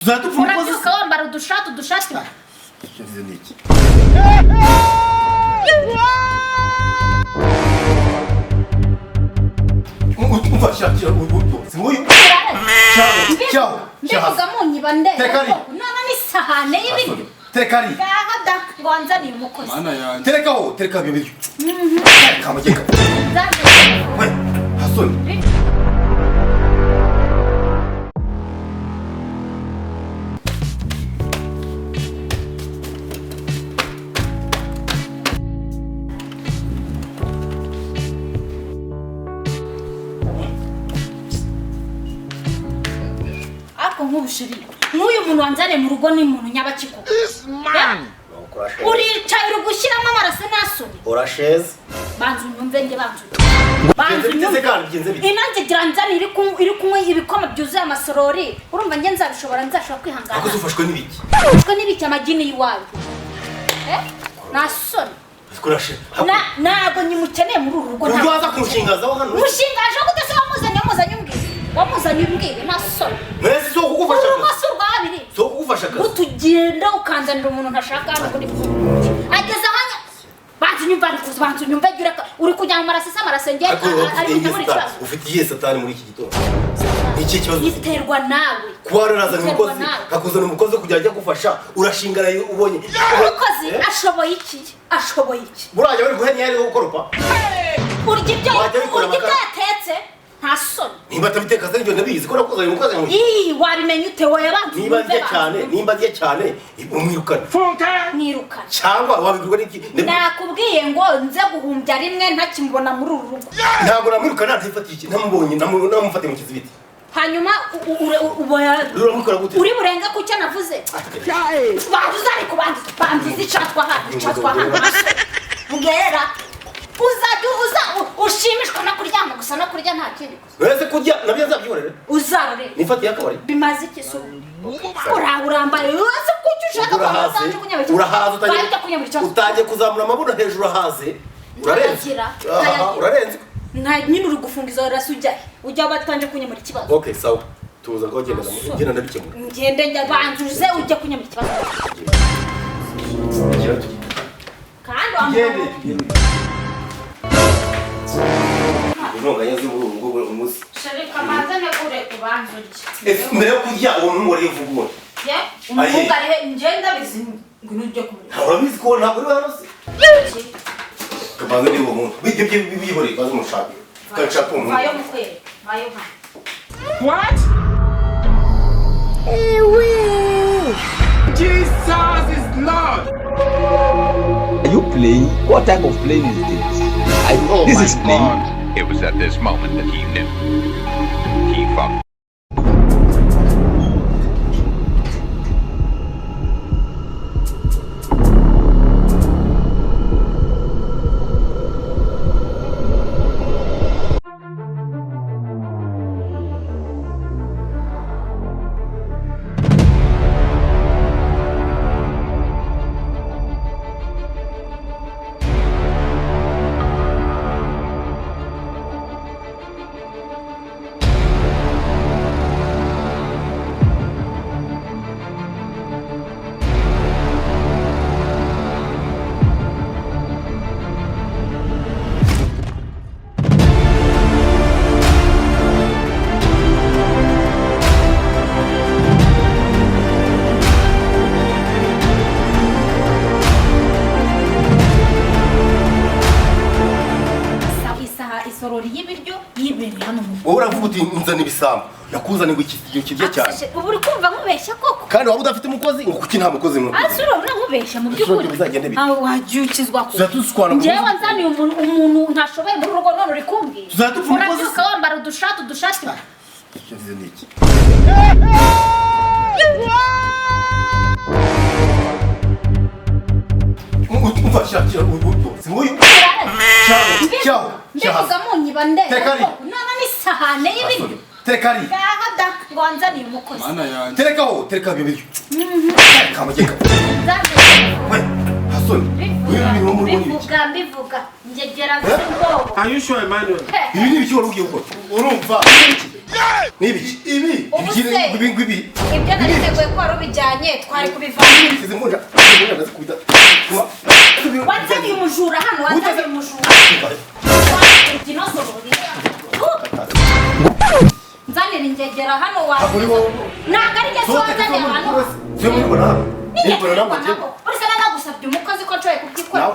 Tuzadupfuma umukozi wambara udushati Kivuze niki umfasha singuyu ciao mbivuga munyiba nde Tekari. nana nisahane y'ibiryo Tekari gahada ngwanzaniye umukozi Mana yanjye. tereka bibiri kamugeka Nzanze. we hasoni nk'ubushiri n'uyu muntu wanzane mu rugo ni muntu nyabakiko uricaye uri gushyiramo amaraso n'asoni orasheze banzu nyumve nge bigenze bite inanze gira nzane iri kumwe ibikoma byuzuye amasorori urumva nge nzashobora kwihangana ako zufashwe n'ibiki ufashwe n'ibiki amagini y'iwawe nasoni ntabwo nyimukeneye muri uru rugo ntabwo waza kumushingazaho hano mushingaje gute se wamuzanye umbwire nasoni mwese so kugufasha urugoso rwabiri so kugufasha akazi utugenda ukanzanira umuntu ntashaka hano kuri ageze ahanya banzu nyumva uri kujyana amaraso nge ari kujya muri kibazo ufite iyihe satani muri iki gitondo iki kibazo iterwa nawe kuwarazana umukozi kakuzana umukozi kugira ajya gufasha urashingana ubonye umukozi ashoboye iki burajya bari guhenya yari gukoropa urya ibyo yatetse nta soni niba atabiteka se ibyo ndabizi ko nakuzanye umukozi ngo wabimenya ute wowe banzu nimba ndiye cyane umwirukana nirukana cyangwa wabigurwa n'iki nakubwiye ngo nze guhumbya rimwe ntakimubona muri uru rugo ntabwo namwirukana ntafatiye iki ntamubonye namufatiye mu kizibiti hanyuma uri burenga ku cyo navuze banzuza ariko banzuza icatwa hano mbwera uza ushimishwa no kuryama gusa no kurya nta kindi wese kurya nabyo nzabyihorere uzarore nifatiye akabari bimaze iki so urambaye wese kuki ushaka ko urahaze utangiye kuzamura amabuno hejuru urahaze urarenze nta nyine uri gufunga izo rasi ujya batanje kunyamura ikibazo okay sawa tuza ngo genda ndabikemura ngende njya banzuze ujya kunyamura ikibazo kandi wambaye Nonganya z'ubu umunsi. Sharika mazane kure kubanzuje. Mbere yo kurya uwo mwore vuga. Ye? Umufunga ari ngenda bizimu ngino ujye kumurira. Urabizi ko ntabwo uri hano se? Kabanze ni uwo muntu. Bijye bibihore bazo mushaka. Kachapa umuntu. Bayo mukwere. Bayo ha. What? Ewe! Jesus is Lord. Are you playing? What type of playing is this? This is playing. It was at this moment that he knew. He fucked. Uravuga uti nzana ibisambo nakuzana ngo iki kirye cyane ubu uri kumva nkubeshya koko kandi waba udafite umukozi ngo kuki nta mukozi mwe asura nkubeshya mu by'ukuri wabyukizwa ko tuzatuzwana ngewe wanzaniye umuntu ntashoboye muri rugo none uri kumbwira tuzatupfuma umukozi urabyuka wambara udushati kivuze niki umfasha singuyu ciao mbivuga munyiba nde Tekari. nana nisahane y'ibiryo Tekari gahada ngwanzaniye umukozi Mana yanjye. tereka bibiri kamugeka Nzanze. we hasoni mbivuga ngegera z'ubwoba Are you sure, Emmanuel? ibi ni ibiki wari ugiye gukora urumva Nibi ibi ibi ibyo nariteguye ko wari ubijyanye twari kubivana sizimunja ndazikubita wanzaniye umujura hano wanzaniye umujura nzanira ingegera hano ntabwo ari njye wanzaniye hano siyo muri bona hano nigeze mbona ko uretse nagusabye umukozi ko nshoboye kubyikorera